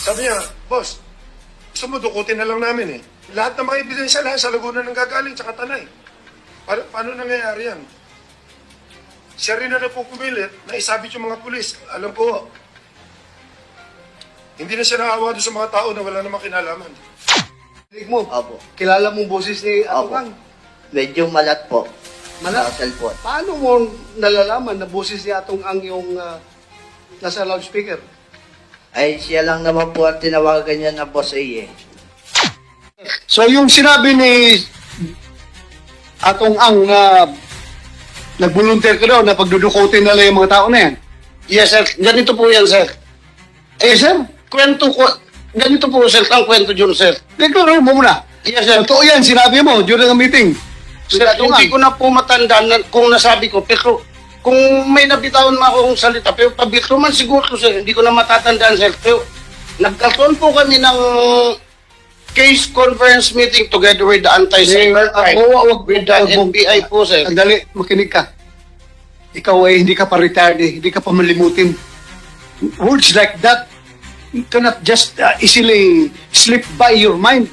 Sabi niya, boss, gusto mo dukutin na lang namin eh. Lahat ng mga ebidensya lahat sa Laguna nang gagaling, tsaka Tanay. Paano nangyayari yan? Siya rin na po pumilit na isabit yung mga pulis. Alam ko, hindi na siya naawa doon sa mga tao na wala namang kinalaman. Rinig mo, Opo. kilala mong boses ni Opo. Atong Ang. Medyo malat po. Malat? Sa cellphone. Paano mo nalalaman na boses ni Atong Ang yung nasa loudspeaker? Ay, siya lang naman po ang tinawagan niya na Boss A eh. So yung sinabi ni Atong Ang na nag-volunteer ka daw na pagdudukutin nila yung mga tao na yan. Yes, sir. Ganito po yan, sir. Sir, Kwento ko, ganito po, sir, ang kwento dyan, sir. declare mo muna. Yes, sir. Totoo yan, sinabi mo during a meeting. Sir, hindi ko na po matandaan na, kung nasabi ko, pero kung may nabitawan mo akong salita, pero pabito man siguro, sir, hindi ko na matatandaan, sir. Pero nagkakaroon po kami ng case conference meeting together with the anti-cybercrime. With the NBI po, sir. Sandali, makinig ka. Ikaw ay hindi ka pa retired eh, hindi ka pa malimutin. Words like that cannot just easily slip by your mind.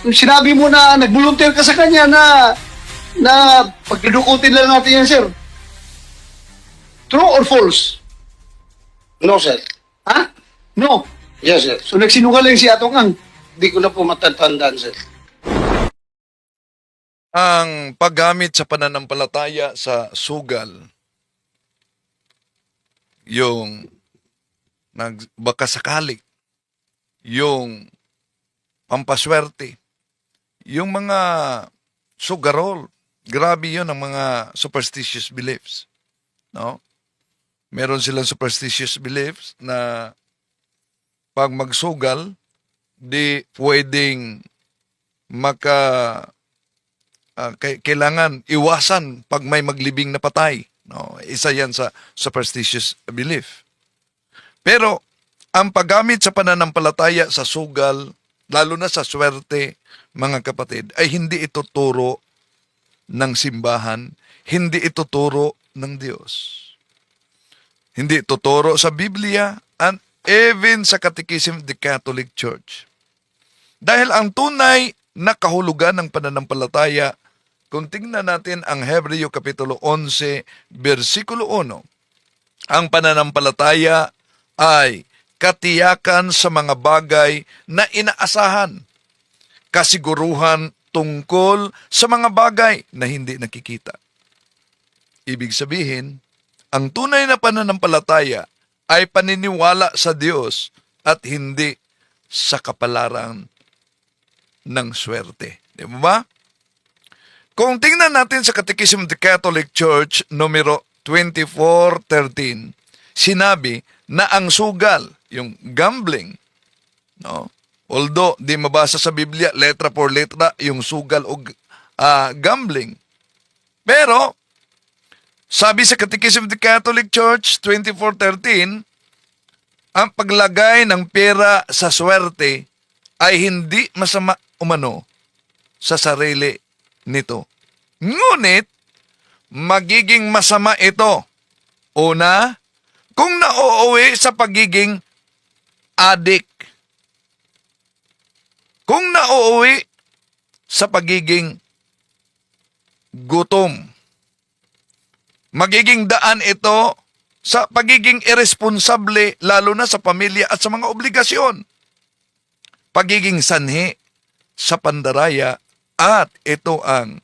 Kung sinabi mo na nag-volunteer ka sa kanya na pagdudukutin lang natin yan, sir. True or false? No, sir. Ha? No. Yes, sir. So nagsinungaling si Atong Ang. Hindi ko na po matatandaan, sir. Ang paggamit sa pananampalataya sa sugal, yung baka sakali, yung pampaswerte, yung mga sugarol, grabe yun ang mga superstitious beliefs. No? Meron silang superstitious beliefs na pag magsugal, di pwedeng kailangan iwasan pag may maglibing na patay. No, isa yan sa superstitious belief. Pero ang paggamit sa pananampalataya sa sugal, lalo na sa swerte, mga kapatid, ay hindi ito turo ng simbahan, hindi ito turo ng Diyos. Hindi ito turo sa Biblia and even sa Catechism of the Catholic Church. Dahil ang tunay na kahulugan ng pananampalataya, kung tingnan natin ang Hebreo Kapitulo 11, versikulo 1, ang pananampalataya ay katiyakan sa mga bagay na inaasahan, kasiguruhan tungkol sa mga bagay na hindi nakikita. Ibig sabihin, ang tunay na pananampalataya ay paniniwala sa Diyos at hindi sa kapalaran ng swerte. Di ba? Kung tingnan natin sa Catechism of the Catholic Church, numero 2413, sinabi na ang sugal, yung gambling, no? Although di mabasa sa Biblia, letra por letra, yung sugal o gambling. Pero, sabi sa Catechism of the Catholic Church, 2413, ang paglagay ng pera sa swerte ay hindi masama umano sa sarili nito. Ngunit, magiging masama ito. Una, kung nauuwi sa pagiging adik. Kung nauuwi sa pagiging gutom. Magiging daan ito sa pagiging irresponsable lalo na sa pamilya at sa mga obligasyon. Pagiging sanhi sa pandaraya at ito ang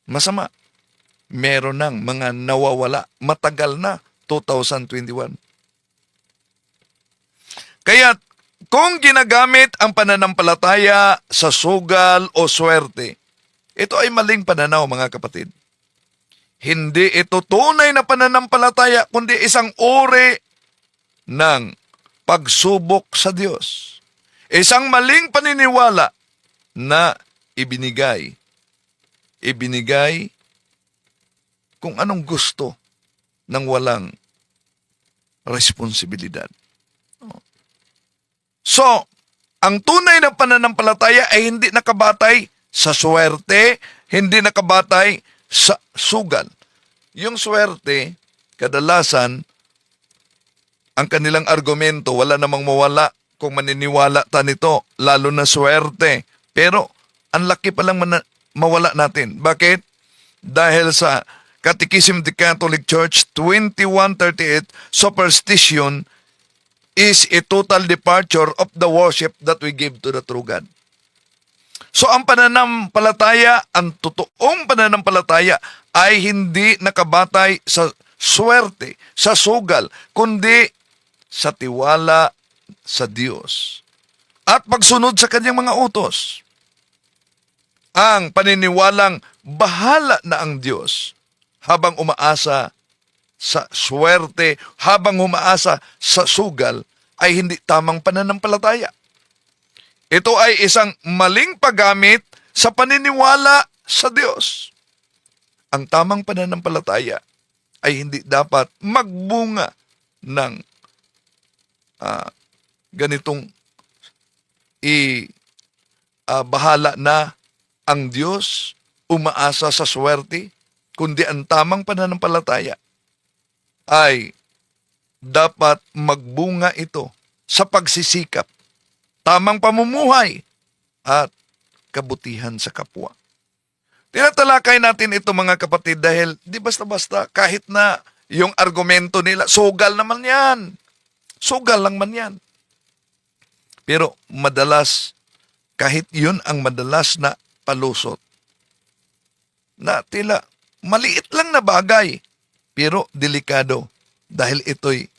masama. Meron ng mga nawawala matagal na 2021. Kaya kung ginagamit ang pananampalataya sa sugal o swerte, ito ay maling pananaw mga kapatid. Hindi ito tunay na pananampalataya kundi isang uri ng pagsubok sa Diyos. Isang maling paniniwala na ibinigay kung anong gusto ng walang responsibilidad. So, ang tunay na pananampalataya ay hindi nakabatay sa swerte, hindi nakabatay sa sugal. Yung swerte, kadalasan, ang kanilang argumento, wala namang mawala kung maniniwala ta nito, lalo na swerte. Pero, ang laki palang mawala natin. Bakit? Dahil sa Catechism of the Catholic Church 2138, superstition is a total departure of the worship that we give to the true God. So ang pananampalataya, ang totoong pananampalataya ay hindi nakabatay sa swerte, sa sugal, kundi sa tiwala sa Diyos at pagsunod sa kanyang mga utos. Ang paniniwalang bahala na ang Diyos habang umaasa sa swerte, habang umaasa sa sugal, ay hindi tamang pananampalataya. Ito ay isang maling paggamit sa paniniwala sa Diyos. Ang tamang pananampalataya ay hindi dapat magbunga ng ganitong bahala na ang Diyos, umaasa sa swerte, kundi ang tamang pananampalataya ay dapat magbunga ito sa pagsisikap, tamang pamumuhay, at kabutihan sa kapwa. Tinatalakay natin ito mga kapatid dahil di basta-basta kahit na yung argumento nila, sugal naman yan. Sugal lang man yan. Pero madalas, kahit yun ang madalas na palusot, na tila maliit lang na bagay, pero delikado dahil ito'y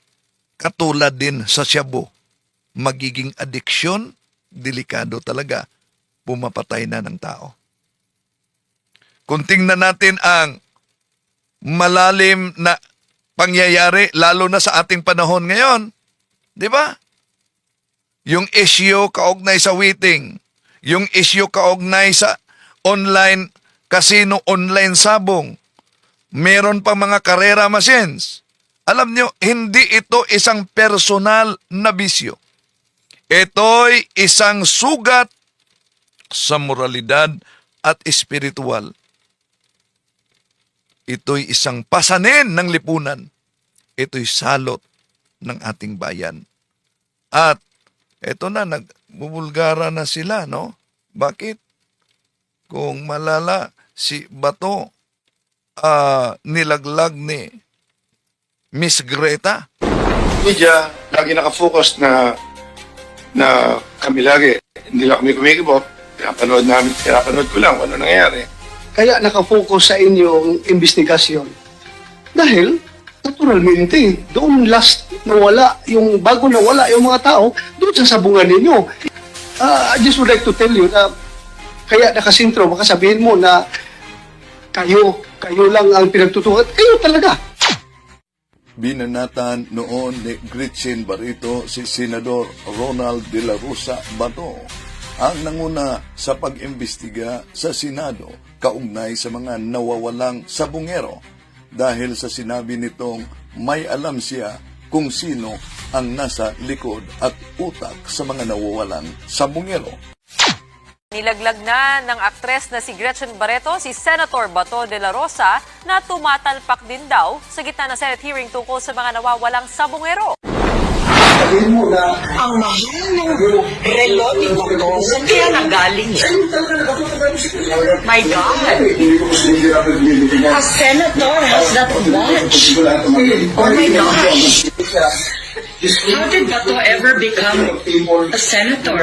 katulad din sa shabu. Magiging addiction, delikado talaga, pumapatay na ng tao. Kung tingnan natin ang malalim na pangyayari, lalo na sa ating panahon ngayon, di ba? Yung issue kaugnay sa wheating, yung issue kaugnay sa online casino, online sabong, meron pang mga karera machines. Alam nyo, hindi ito isang personal na bisyo. Ito'y isang sugat sa moralidad at espiritual. Ito'y isang pasanin ng lipunan. Ito'y salot ng ating bayan. At eto na, nagbubulgara na sila, no? Bakit? Kung malala, si Bato, nilaglag ni Miss Greta. Media, lagi nakafocus na kami lagi. Hindi lang kami kumikibot. Pinapanood ko lang kung ano nangyayari. Kaya nakafocus sa inyong investigasyon. Dahil, naturalmente, doon last nawala, yung bago nawala yung mga tao, doon sa sabungan ninyo. I just would like to tell you na kaya nakasintro, baka sabihin mo na kayo lang ang pinagtutukan. Kayo talaga. Binanatan noon ni Gretchen Barreto si Senador Ronald de la Rosa Bato, ang nanguna sa pag-imbestiga sa Senado kaugnay sa mga nawawalang sabungero dahil sa sinabi nitong may alam siya kung sino ang nasa likod at utak sa mga nawawalang sabungero. Nilaglag na ng aktres na si Gretchen Barreto si Senator Bato de la Rosa na tumatalpak din daw sa gitna ng Senate hearing tungkol sa mga nawawalang sabungero. Sabihin mo na Ang mahal ng relo ni Bato, saan kaya nanggaling yan? My God! A senator has that watch. Oh my gosh! How did Bato ever become a senator?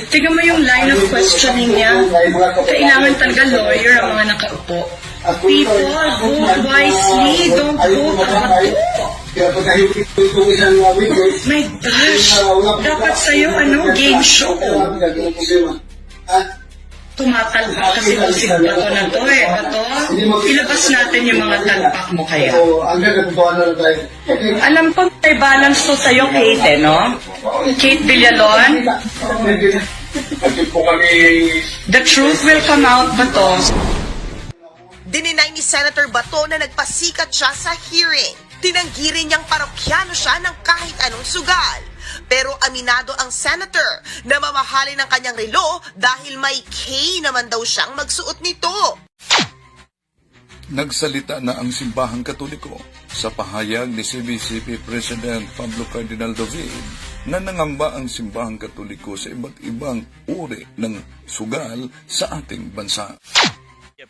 Tingnan mo yung line of questioning niya. Kailangan talaga lawyer ang mga nakaupo. People, vote wisely. Don't vote Bato. My gosh! Dapat sa'yo, game show. Tumatalpak kasi kung si Bato na to Bato, ilabas natin yung mga talpak mo kaya. Alam ko may balance to sa'yo, Kate, no? Kate Villalon? The truth will come out, Bato. Dininay ni Senator Bato na nagpasikat siya sa hearing. Tinanggi rin niyang parokyano siya ng kahit anong sugal. Pero aminado ang senator na mamahalin ang kanyang relo dahil may K naman daw siyang magsuot nito. Nagsalita na ang Simbahang Katoliko sa pahayag ni CBCP President Pablo Cardinal David na nangamba ang simbahang katoliko sa iba't ibang uri ng sugal sa ating bansa.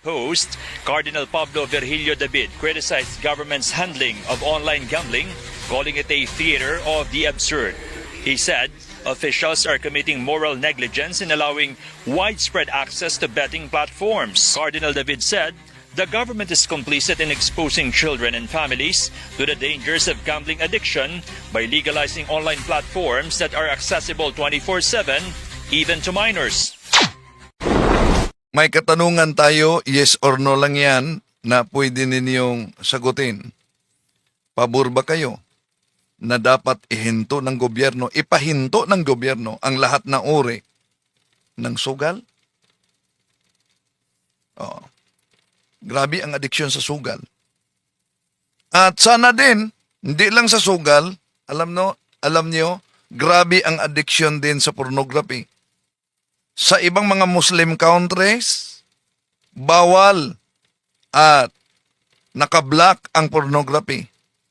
Post, Cardinal Pablo Virgilio David criticized government's handling of online gambling, calling it a theater of the absurd. He said officials are committing moral negligence in allowing widespread access to betting platforms. Cardinal David said the government is complicit in exposing children and families to the dangers of gambling addiction by legalizing online platforms that are accessible 24/7, even to minors. May katanungan tayo, yes or no lang yan, na pwede ninyong sagutin. Pabor ba kayo na dapat ihinto ng gobyerno, ipahinto ng gobyerno ang lahat na uri ng sugal? Oh. Grabe ang adiksyon sa sugal. At sana din, hindi lang sa sugal, alam nyo, grabe ang adiksyon din sa pornography. Sa ibang mga Muslim countries, bawal at nakablock ang pornography.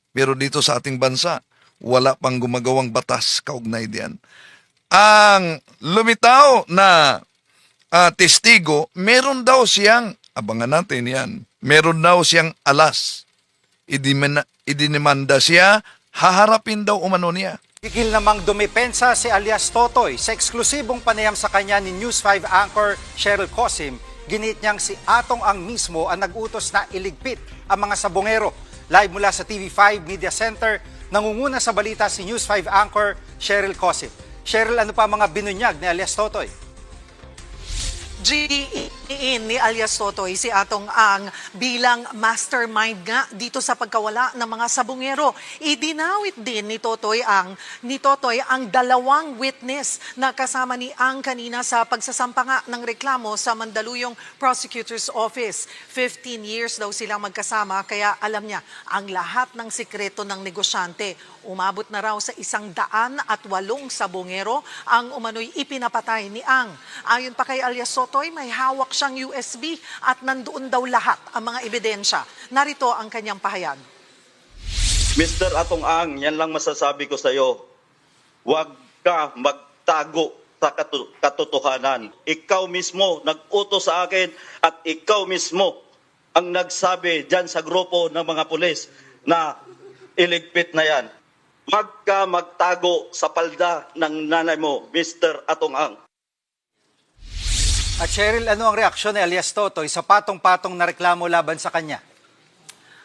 Pero dito sa ating bansa, wala pang gumagawang batas kaugnay diyan. Ang lumitaw na testigo, meron daw siyang, abangan natin yan, meron daw siyang alas. Idinimanda siya, haharapin daw umano niya. Gigil namang dumepensa si alias Totoy sa eksklusibong panayam sa kanya ni News 5 anchor Cheryl Cosim. Ginit niyang si Atong Ang mismo ang nag-utos na iligpit ang mga sabongero. Live mula sa TV5 Media Center, nangunguna sa balita si News 5 anchor Cheryl Cosim. Cheryl, ano pa mga binunyag ni alias Totoy? G.E.in ni alias Totoy si Atong Ang bilang mastermind nga dito sa pagkawala ng mga sabungero. Idinawit din ni Totoy ang dalawang witness na kasama ni Ang kanina sa pagsasampa nga ng reklamo sa Mandaluyong Prosecutor's Office. 15 years daw silang magkasama kaya alam niya ang lahat ng sikreto ng negosyante. Umabot na raw sa 108 sabongero ang umano'y ipinapatay ni Ang. Ayon pa kay alias Totoy, may hawak siyang USB at nandoon daw lahat ang mga ebidensya. Narito ang kanyang pahayag. Mr. Atong Ang, yan lang masasabi ko sa iyo. Huwag ka magtago sa katotohanan. Ikaw mismo nag-utos sa akin at ikaw mismo ang nagsabi dyan sa grupo ng mga pulis na iligpit na yan. Huwag ka magtago sa palda ng nanay mo, Mr. Atong Ang. At Cheryl, ano ang reaksyon ni alias Totoy sa patong-patong na reklamo laban sa kanya?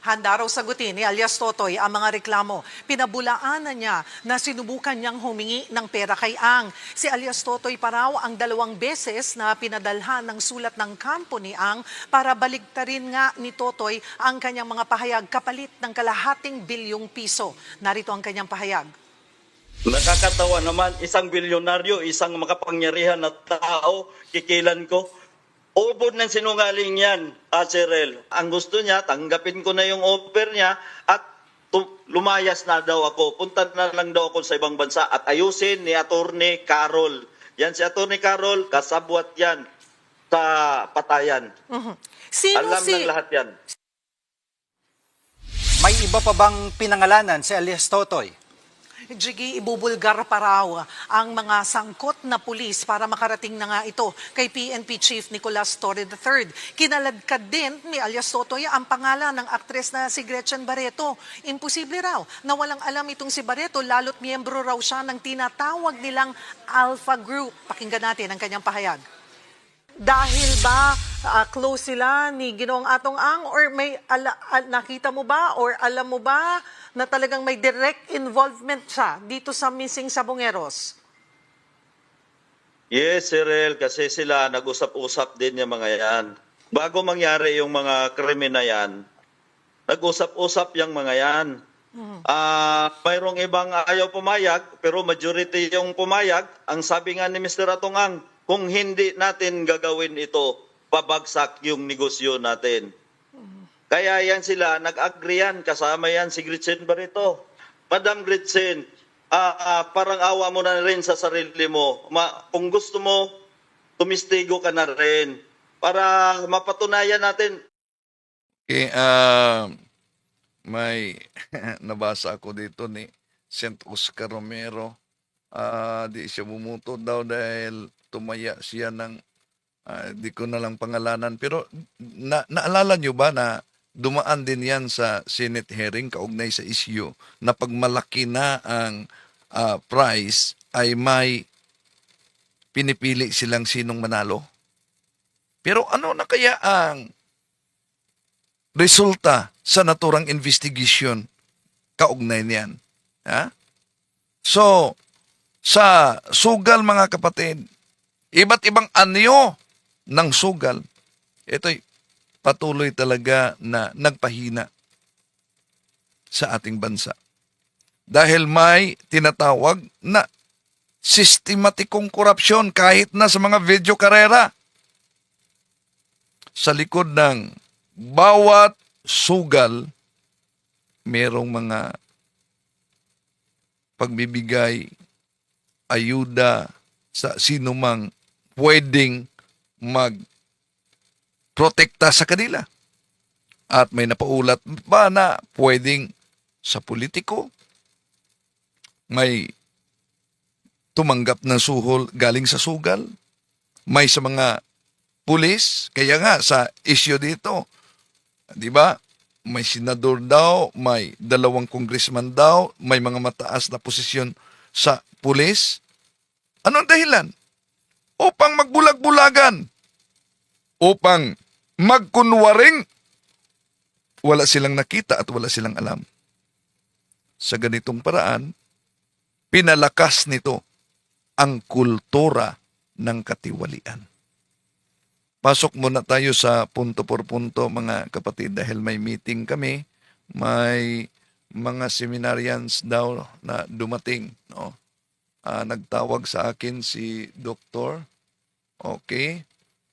Handa raw sagutin ni alias Totoy ang mga reklamo. Pinabulaanan niya na sinubukan niyang humingi ng pera kay Ang. Si alias Totoy pa raw ang 2 beses na pinadalhan ng sulat ng kampo ni Ang para baligtarin nga ni Totoy ang kanyang mga pahayag kapalit ng kalahating bilyong piso. Narito ang kanyang pahayag. Nakakatawa naman, isang bilyonaryo, isang makapangyarihan na tao, kikilan ko. Ubod ng sinungaling yan, Cheryl. Ang gusto niya, tanggapin ko na yung offer niya at lumayas na daw ako. Punta na lang daw ako sa ibang bansa at ayusin ni Attorney Carol. Yan si Attorney Carol, kasabwat yan sa patayan. Alam ng lahat yan. May iba pa bang pinangalanan si alias Totoy? Jiggy, ibubulgar pa raw ang mga sangkot na pulis para makarating na nga ito kay PNP Chief Nicolas Torre III. Kinaladkad din ni alias Totoy ang pangalan ng aktres na si Gretchen Barreto. Imposible raw na walang alam itong si Barreto, lalo't miyembro raw siya ng tinatawag nilang Alpha Group. Pakinggan natin ang kanyang pahayag. Dahil ba close sila ni Ginoong Atong Ang or may nakita mo ba or alam mo ba na talagang may direct involvement siya dito sa missing sabongeros? Yes, Cheryl, kasi sila nag-usap-usap din yung mga yan. Bago mangyari yung mga krimen na yan, nag-usap-usap yung mga yan. Mayroong ibang ayaw pumayag, pero majority yung pumayag. Ang sabi nga ni Mr. Atong Ang, kung hindi natin gagawin ito, babagsak yung negosyo natin. Kaya yan sila, nag-agree yan, kasama yan si Gretchen Barreto. Madam Gretchen, parang awa mo na rin sa sarili mo. Kung gusto mo, tumistigo ka na rin para mapatunayan natin. Okay, may nabasa ako dito ni St. Oscar Romero. Di siya bumuto daw dahil tumaya siya ng di ko na lang pangalanan. Pero naalala nyo ba na dumaan din yan sa Senate hearing kaugnay sa issue na pag malaki na ang price ay may pinipili silang sinong manalo? Pero ano na kaya ang resulta sa naturang investigation kaugnay niyan? Ha? So, sa sugal mga kapatid, iba't ibang anyo ng sugal, ito'y patuloy talaga na nagpahina sa ating bansa. Dahil may tinatawag na sistematikong korupsyon kahit na sa mga video karera. Sa likod ng bawat sugal, merong mga pagbibigay, ayuda sa sinumang pwedeng magprotekta sa kanila. At may napaulat ba na pwedeng sa politiko, may tumanggap ng suhol galing sa sugal, may sa mga pulis, kaya nga sa issue dito, di ba? May senador daw, may 2 congressman daw, may mga mataas na posisyon sa pulis. Anong dahilan? Upang magbulag-bulagan. Upang magkunwaring wala silang nakita at wala silang alam. Sa ganitong paraan, pinalakas nito ang kultura ng katiwalian. Pasok muna tayo sa punto por punto mga kapatid dahil may meeting kami, may mga seminarians daw na dumating. No? Nagtawag sa akin si Doktor. Okay.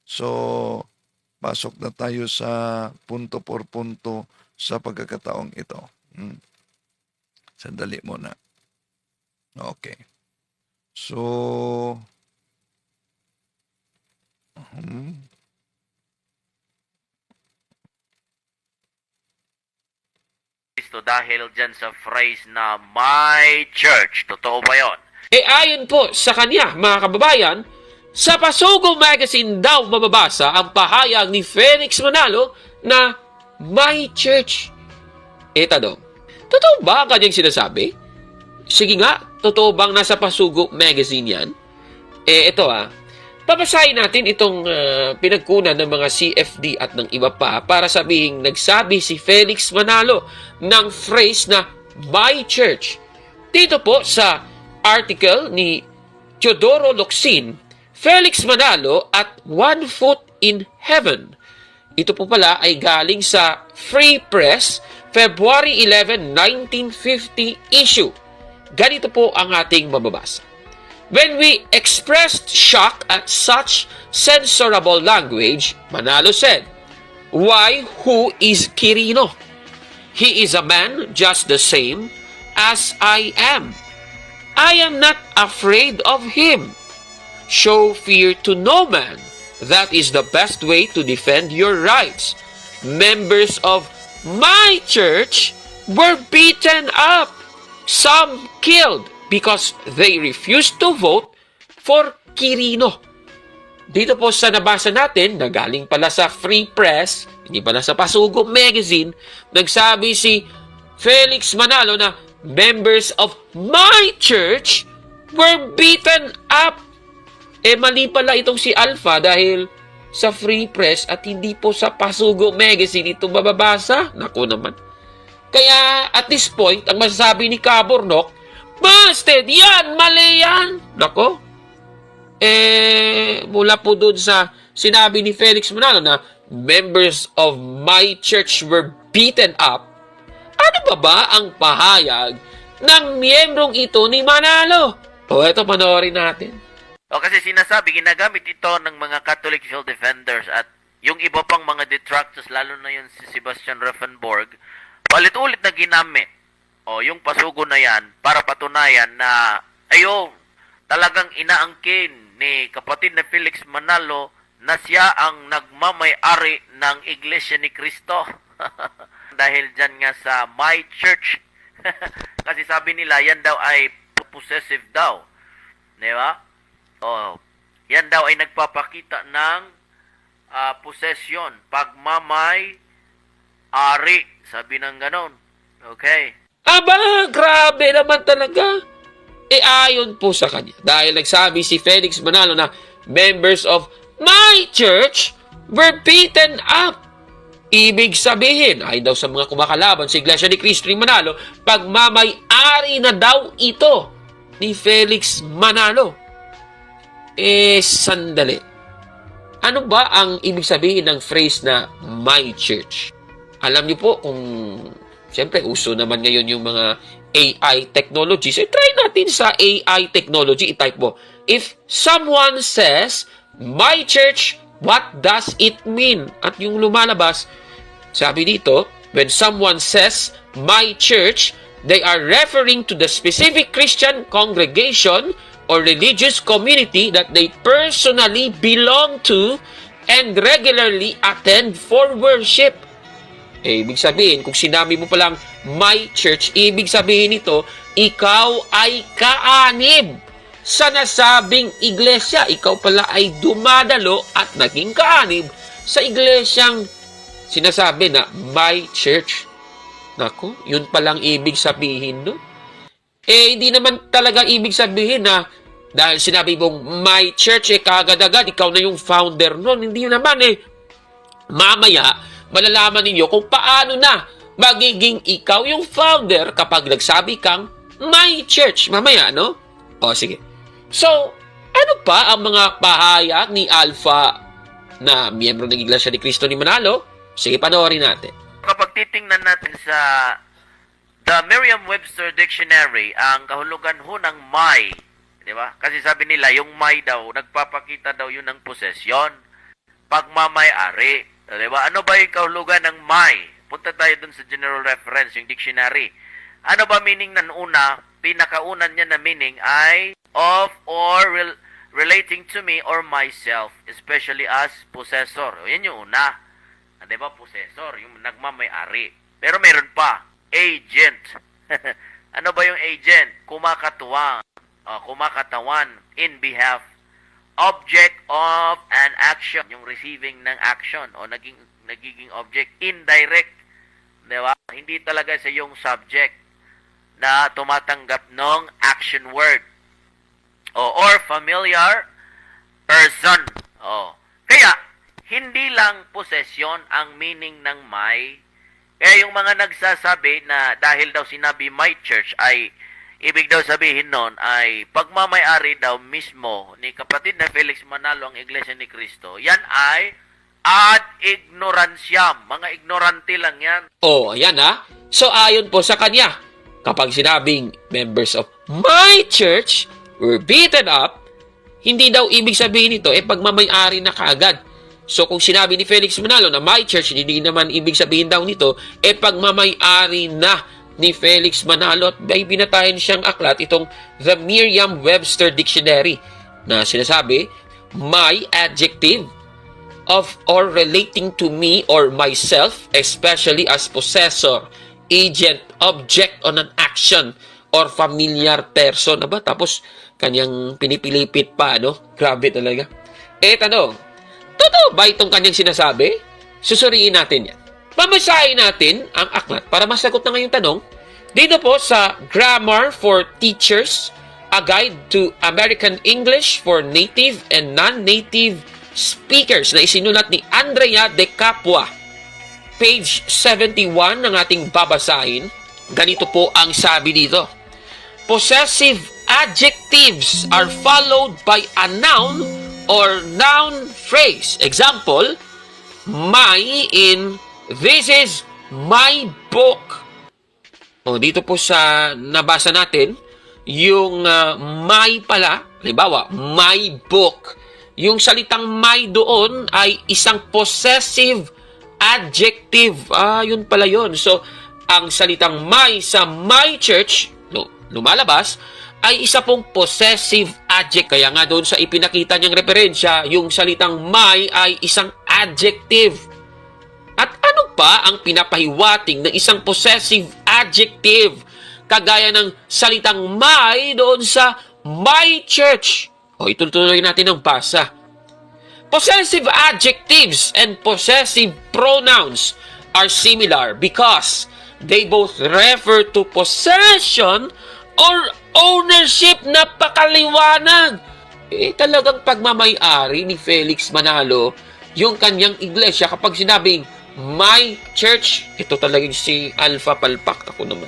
So, pasok na tayo sa punto por punto sa pagkakataong ito. Sandali muna. Okay. So, dahil dyan sa phrase na my church. Totoo ba yon? Ayon po sa kanya, mga kababayan, sa Pasugo Magazine daw mababasa ang pahayag ni Felix Manalo na my church. Tanong, totoo ba ang kanyang sinasabi? Sige nga, totoo bang nasa Pasugo Magazine yan? Papasahin natin itong pinagkunan ng mga CFD at ng iba pa para sabihing nagsabi si Felix Manalo ng phrase na my church. Dito po sa article ni Teodoro Locsin, Felix Manalo at 1 Foot in Heaven. Ito po pala ay galing sa Free Press, February 11, 1950 issue. Ganito po ang ating mababasa. When we expressed shock at such censorable language, Manalo said, "Why, who is Quirino? He is a man just the same as I am. I am not afraid of him. Show fear to no man. That is the best way to defend your rights. Members of my church were beaten up, some killed, because they refused to vote for Quirino." Dito po sa nabasa natin, na galing pala sa Free Press, hindi pala sa Pasugo Magazine, nagsabi si Felix Manalo na members of my church were beaten up. Mali pala itong si Alpha dahil sa Free Press at hindi po sa Pasugo Magazine ito mababasa. Naku naman. Kaya at this point, ang masasabi ni Cabornok, busted! Yan! Mali yan! Nako. Mula po doon sa sinabi ni Felix Manalo na members of my church were beaten up, ano ba ang pahayag ng miyembrong ito ni Manalo? Ito, panoorin natin. Kasi sinasabi, ginagamit ito ng mga Catholic Social Defenders at yung iba pang mga detractors, lalo na yun si Sebastian Reffenborg, palit-ulit na ginamit yung pasugo na yan para patunayan na talagang inaangkin ni kapatid na Felix Manalo na siya ang nagmamay-ari ng Iglesia ni Cristo. Dahil dyan nga sa my church. Kasi sabi nila yan daw ay possessive daw. Di ba? Oh, yan daw ay nagpapakita ng possession, pagmamay-ari, sabi ng ganon. Okay. Aba, grabe naman talaga. Ayon po sa kanya, dahil nagsabi si Felix Manalo na members of my church were beaten up. Ibig sabihin, ay daw sa mga kumakalaban sa Iglesia ni Cristo ni Manalo, pagmamay-ari na daw ito ni Felix Manalo. Sandali. Ano ba ang ibig sabihin ng phrase na my church? Alam niyo po kung siyempre uso naman ngayon yung mga AI technologies. Try natin sa AI technology, i-type mo. If someone says, my church, what does it mean? At yung lumalabas, sabi dito, when someone says, my church, they are referring to the specific Christian congregation or religious community that they personally belong to and regularly attend for worship. Ibig sabihin, kung sinabi mo palang my church, ibig sabihin nito, ikaw ay kaanib sa nasabing iglesia. Ikaw pala ay dumadalo at naging kaanib sa iglesyang sinasabi na my church. Naku, yun palang ibig sabihin, no? Hindi naman talaga ibig sabihin na dahil sinabi mong my church, kagad-agad, ikaw na yung founder nun. Hindi naman Mamaya, malalaman ninyo kung paano na magiging ikaw yung founder kapag nagsabi kang my church. Mamaya, no? O, sige. So, ano pa ang mga pahayag ni Alpha na miyembro ng Iglesia ni Cristo ni Manalo? Sige, panoorin natin. Kapag titingnan natin sa the Merriam-Webster Dictionary, ang kahulugan ho ng may, di ba? Kasi sabi nila, yung may daw, nagpapakita daw yun ng possession, pagmamay-ari. Diba? Ano ba yung kahulugan ng may? Punta tayo dun sa general reference, yung dictionary. Ano ba meaning ng una? Pinakaunan niya na meaning ay of or relating to me or myself, especially as possessor. O, yan yung una. Diba? Possessor, yung nagmamay-ari. Pero meron pa, agent. Ano ba yung agent? Kumakatawan in behalf object of an action, yung receiving ng action o nagiging object, indirect, di ba? Hindi talaga sa yung subject na tumatanggap ng action word or familiar person. Kaya hindi lang possession ang meaning ng may. Kaya yung mga nagsasabi na dahil daw sinabi my church ay ibig daw sabihin nun ay pagmamay-ari daw mismo ni kapatid na Felix Manalo ang Iglesia ni Cristo. Yan ay ad ignorantiam. Mga ignorante lang yan. Ayan So, ayon po sa kanya, kapag sinabing members of my church were beaten up, hindi daw ibig sabihin nito pagmamay-ari na kaagad. So, kung sinabi ni Felix Manalo na my church, hindi naman ibig sabihin daw nito pagmamay-ari na ni Felix Manalo at may binatayan siyang aklat itong The Merriam-Webster Dictionary na sinasabi, my adjective of or relating to me or myself, especially as possessor, agent, object on an action, or familiar person. Tapos, kanyang pinipilipit pa, Grabe talaga. Tanong, totoo ba itong kanyang sinasabi? Susuriin natin yan. Pamasahin natin ang aklat para masagot na ngayong tanong dito po sa Grammar for Teachers, a Guide to American English for Native and Non-Native Speakers na isinulat ni Andrea De Capua. Page 71 ng ating babasahin. Ganito po ang sabi dito. Possessive adjectives are followed by a noun or noun phrase. Example, my in this is my book. Dito po sa nabasa natin, yung my pala, halimbawa, my book. Yung salitang my doon ay isang possessive adjective. Yun pala yun. So, ang salitang my sa my church, lumalabas, ay isa pong possessive adjective. Kaya nga doon sa ipinakita niyang referensya, yung salitang my ay isang adjective. At ano pa ang pinapahiwating ng isang possessive adjective kagaya ng salitang my doon sa my church. O, itutuloy natin ang basa. Possessive adjectives and possessive pronouns are similar because they both refer to possession or ownership. Napakaliwanag. Talagang pagmamay-ari ni Felix Manalo yung kanyang iglesia kapag sinabing my church. Ito talagang si Alpha Palpak. Ako naman.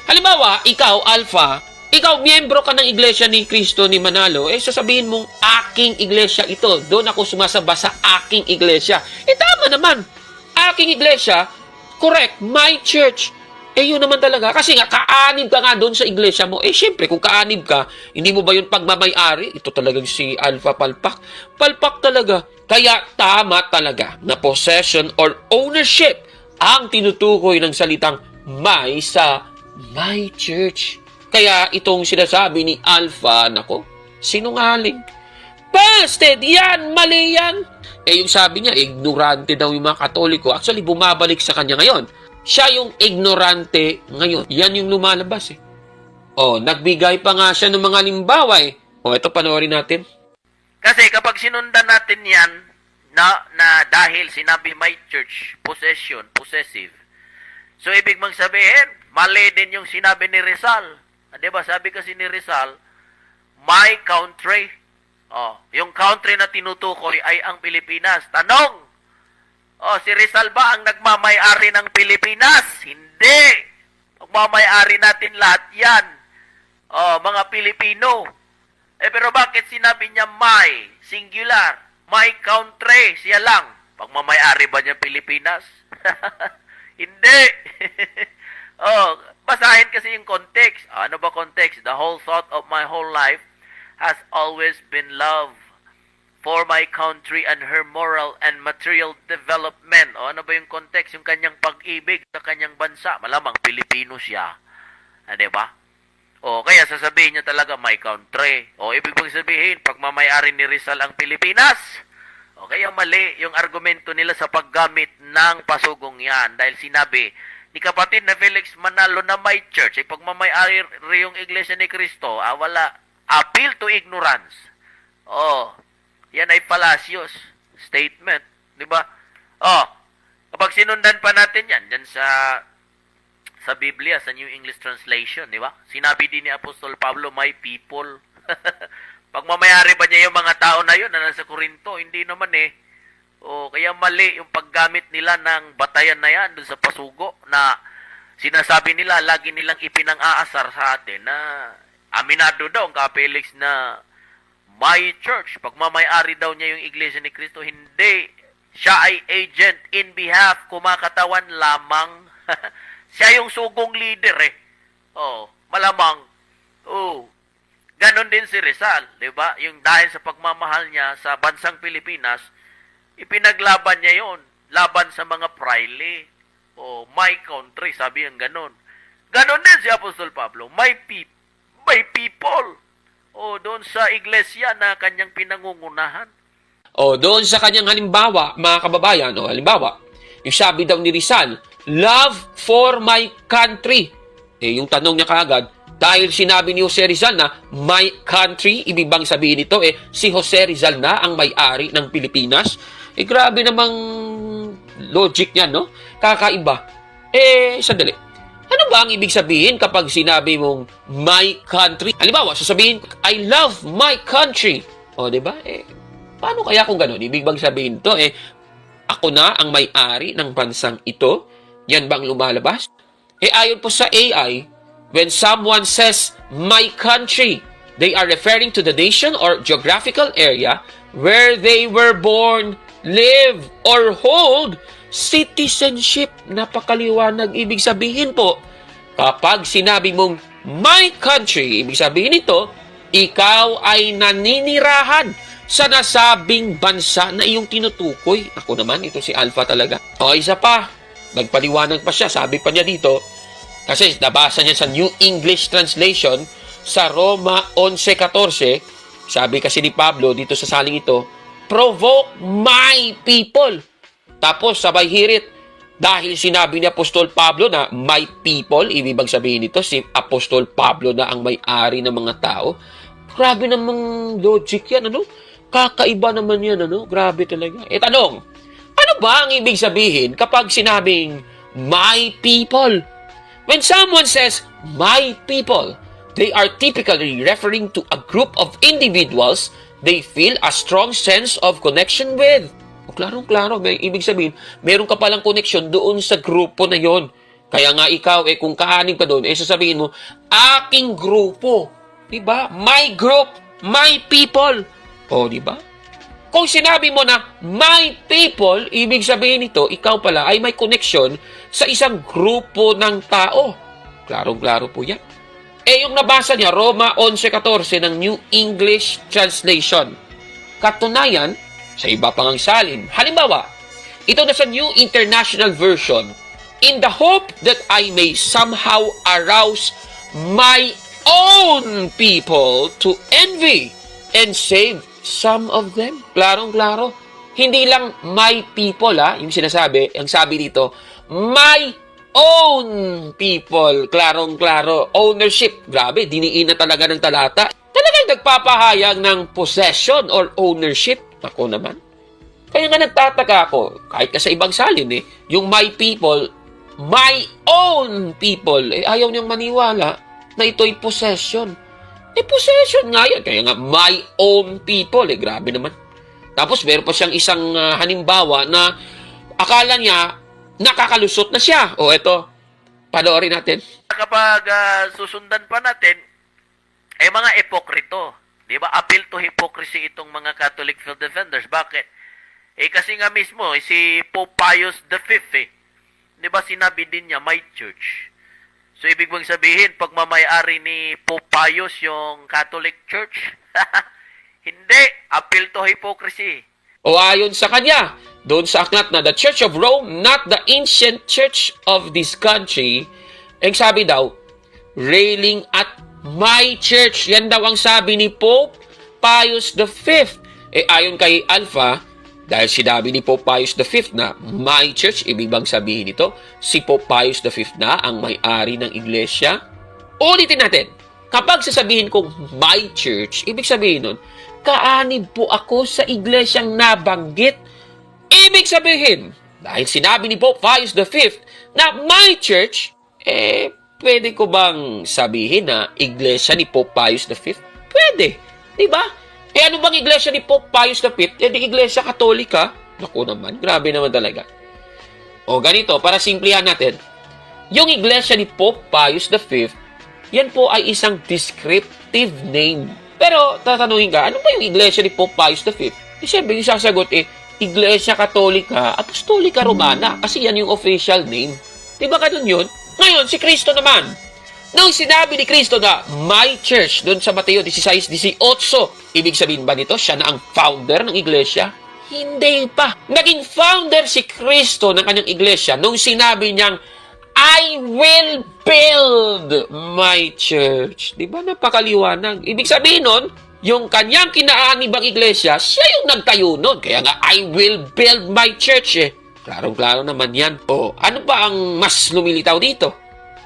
Halimbawa, ikaw, Alpha, ikaw, miyembro ka ng iglesia ni Cristo ni Manalo, sasabihin mong aking iglesia ito. Doon ako sumasamba sa aking iglesia. Tama naman. Aking iglesia, correct, my church. Yun naman talaga. Kasi nga, kaanib ka nga doon sa iglesia mo. Siyempre, kung kaanib ka, hindi mo ba yun pagmamay-ari? Ito talagang si Alpha Palpak. Palpak talaga. Kaya tama talaga na possession or ownership ang tinutukoy ng salitang my sa my church. Kaya itong sinasabi ni Alpha, nako, sinungaling. Busted! Yan! Mali yan! Yung sabi niya, ignorante daw yung mga Katoliko. Actually, bumabalik sa kanya ngayon. Siya yung ignorante ngayon. Yan yung lumalabas nagbigay pa nga siya ng mga halimbawa ito, panoorin natin. Kasi kapag sinundan natin yan, na dahil sinabi my church, possession, possessive. So, ibig mong sabihin, mali din yung sinabi ni Rizal. Diba, sabi kasi ni Rizal, my country. Yung country na tinutukoy ay ang Pilipinas. Tanong, si Rizal ba ang nagmamay-ari ng Pilipinas? Hindi. Magmamay-ari natin lahat yan. Mga Pilipino. Pero bakit sinabi niya my, singular, my country, siya lang? Pagmamay-ari ba niya Pilipinas? Hindi. Basahin kasi yung context. Ano ba context? The whole thought of my whole life has always been love for my country and her moral and material development. Ano ba yung context? Yung kanyang pag-ibig sa kanyang bansa. Malamang Pilipino siya. Diba? Kaya sasabihin niya talaga my country. Ibig bang sabihin, pagmamay-ari ni Rizal ang Pilipinas? Kaya mali yung argumento nila sa paggamit ng pasugong yan. Dahil sinabi ni kapatid na Felix Manalo na my church, pagmamay-ari yung iglesia ni Cristo, wala. Appeal to ignorance. Yan ay fallacious statement. Diba? Kapag sinundan pa natin yan, dyan sa Biblia, sa New English Translation, diba? Sinabi din ni Apostol Pablo, my people. Pagmamayari ba niya yung mga tao na yun na nasa Corinto? Hindi naman kaya mali yung paggamit nila ng batayan na yan dun sa pasugo na sinasabi nila, lagi nilang ipinang-aasar sa atin na aminado daw ang Felix na my church, pagmamayari daw niya yung iglesia ni Cristo. Hindi. Siya ay agent in behalf, kumakatawan lamang. Siya yung sugong leader malamang. Ganon din si Rizal, di ba? Yung dahil sa pagmamahal niya sa bansang Pilipinas, ipinaglaban niya yon laban sa mga praile. My country, sabi yung ganon. Ganon din si Apostol Pablo, my people. Doon sa iglesia na kanyang pinangungunahan. Doon sa kanyang halimbawa, mga kababayan, halimbawa, yung sabi daw ni Rizal, love for my country. Yung tanong niya kaagad, dahil sinabi ni Jose Rizal na my country, ibig bang sabihin nito, si Jose Rizal na ang may-ari ng Pilipinas? Grabe namang logic niya, no? Kakaiba. Sandali. Ano ba ang ibig sabihin kapag sinabi mong my country? Halimbawa, sasabihin, I love my country. Diba? Paano kaya kung gano'n? Ibig bang sabihin to, ako na ang may-ari ng bansang ito? Yan bang lumalabas? Ayon po sa AI, when someone says, my country, they are referring to the nation or geographical area where they were born, live, or hold citizenship. Napakaliwanag. Ibig sabihin po, kapag sinabi mong my country, ibig sabihin nito, ikaw ay naninirahan sa nasabing bansa na iyong tinutukoy. Ako naman, ito si Alpha talaga. Isa pa, nagpaliwanag pa siya. Sabi pa niya dito, kasi nabasa niya sa New English Translation, sa Roma 11:14, sabi kasi ni Pablo dito sa saling ito, provoke my people. Tapos sabay hirit, dahil sinabi ni Apostol Pablo na my people, ibig bang sabihin nito, si Apostol Pablo na ang may-ari ng mga tao, Grabe namang logic yan, ano? Kakaiba naman yan, ano? Grabe talaga. Tanong, ano ba ang ibig sabihin kapag sinabing, my people? When someone says, my people, they are typically referring to a group of individuals they feel a strong sense of connection with. O klarong-klaro, may ibig sabihin, meron ka palang connection doon sa grupo na yon. Kaya nga ikaw, kung kaanib ka doon, sasabihin mo, aking grupo. Diba? My group, my people. O, diba? Kung sinabi mo na, my people, ibig sabihin nito, ikaw pala ay may connection sa isang grupo ng tao. Klarong-klaro po yan. Yung nabasa niya, Roma 11:14 ng New English Translation. Katunayan, sa iba pang ang salin. Halimbawa, ito na sa New International Version, in the hope that I may somehow arouse my own people to envy and save some of them. Klarong-klaro. Hindi lang my people, yung sinasabi, ang sabi dito, my own people. Klarong-klaro. Ownership. Grabe, diniin na talaga ng talata. Talagang nagpapahayag ng possession or ownership. Ako naman. Kaya nga nagtataka ako, kahit ka sa ibang salin, yung my people, my own people, ayaw niyang maniwala na ito'y possession. Possession nga yan. Kaya nga, my own people. Grabe naman. Tapos, meron pa siyang isang halimbawa na akala niya, nakakalusot na siya. Eto, panoorin natin. Kapag susundan pa natin, mga epokrito. Di ba? Appeal to hypocrisy itong mga Catholic Field Defenders. Bakit? Kasi nga mismo, si Pope Pius V, di ba sinabi din niya, my church. So, ibig bang sabihin, pag mamayari ni Pope Pius yung Catholic Church? Hindi. Appeal to hypocrisy. Ayon sa kanya, doon sa aklat na the Church of Rome, not the ancient church of this country, sabi daw, railing at my church. Yan daw ang sabi ni Pope Pius V. Ayon kay Alpha, dahil sinabi ni Pope Pius V na my church, ibig bang sabihin nito, si Pope Pius V na ang may-ari ng iglesia? Ulitin natin, kapag sasabihin kong my church, ibig sabihin nun, kaanib po ako sa iglesyang nabanggit. Ibig sabihin, dahil sinabi ni Pope Pius V na my church, pwede ko bang sabihin na iglesia ni Pope Pius V? Pwede, di ba? Ano bang iglesia ni Pope Pius V? Di iglesia katolika? Naku naman, grabe naman talaga. Ganito, para simplihan natin. Yung iglesia ni Pope Pius V, yan po ay isang descriptive name. Pero, tatanungin ka, ano ba yung iglesia ni Pope Pius V? Siyempre, yung sasagot iglesia katolika, apostolika romana, kasi yan yung official name. Diba ganun yun? Ngayon, si Kristo naman. Nung sinabi ni Kristo na my church doon sa Mateo 16:18, ibig sabihin ba nito siya na ang founder ng iglesia? Hindi pa. Naging founder si Kristo ng kanyang iglesia nung sinabi niyang I will build my church. Di ba napakaliwanag? Ibig sabihin nun, yung kanyang kinaanibang iglesia, siya yung nagtayo nun. Kaya nga, I will build my church. Klarong-klaro naman yan. Ano ba ang mas lumilitaw dito?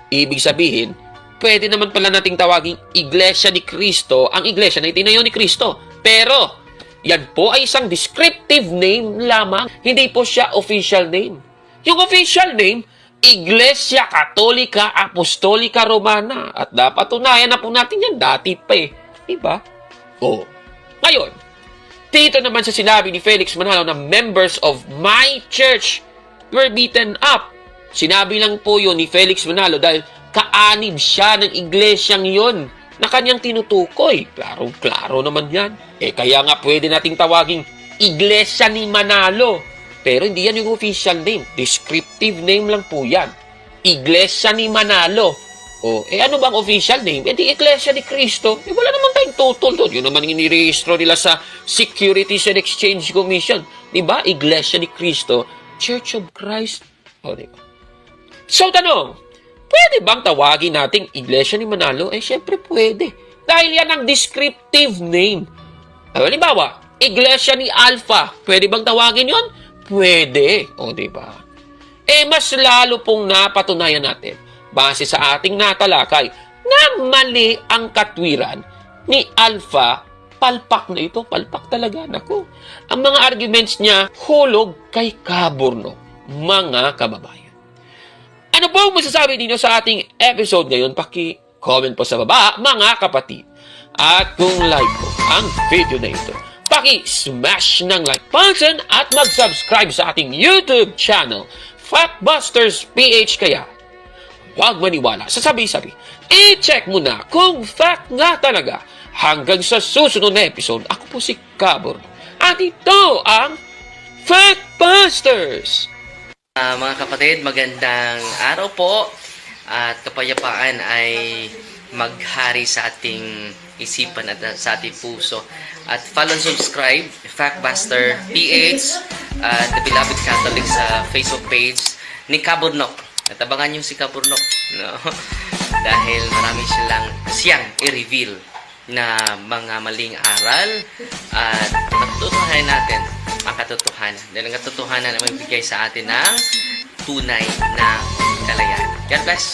Ibig sabihin, pwede naman pala nating tawaging iglesia ni Kristo ang iglesia na itinayo ni Kristo. Pero, yan po ay isang descriptive name lamang. Hindi po siya official name. Yung official name, Iglesia Katolika Apostolika Romana. At dapat tunayan na po natin yan dati pa Diba? Ngayon, dito naman sa sinabi ni Felix Manalo na members of my church were beaten up. Sinabi lang po yun ni Felix Manalo dahil kaanib siya ng iglesyang yon na kanyang tinutukoy. Klarong-klaro naman yan. Kaya nga pwede nating tawaging Iglesia ni Manalo. Pero hindi yan yung official name. Descriptive name lang po yan. Iglesia ni Manalo. Ano bang official name? Di Iglesia ni Cristo. Wala naman tayong tutol doon. Yun naman inirehistro nila sa Securities and Exchange Commission. Diba? Iglesia ni Cristo. Church of Christ. Diba? So, tanong, pwede bang tawagin nating Iglesia ni Manalo? Siyempre pwede. Dahil yan ang descriptive name. Halimbawa, Iglesia ni Alpha. Pwede bang tawagin yon? Pwede. Diba? Mas lalo pong napatunayan natin, base sa ating natalakay, na mali ang katwiran ni Alpha, palpak na ito. Palpak talaga. Naku. Ang mga arguments niya, hulog kay Caborno, mga kababayan. Ano po masasabi ninyo sa ating episode ngayon? Paki-comment po sa baba, mga kapatid. At kung like po ang video na ito, paki-smash ng like button at mag-subscribe sa ating YouTube channel, Factbusters PH. Kaya, huwag maniwala sa sabi-sabi. I-check mo na kung fact nga talaga. Hanggang sa susunod na episode, ako po si Caborno. At ito ang Factbusters! Mga kapatid, magandang araw po at kapayapaan ay maghari sa ating isipan at sa ating puso. At follow and subscribe, Factbuster PH at The Beloved Catholic sa Facebook page ni Caborno. At abangan nyo si Caborno, no? Dahil marami siyang i-reveal na mga maling aral at matutuhanan natin ang katotohanan. Dahil ang katotohanan ay magbigay sa atin ng tunay na kalayaan. God bless!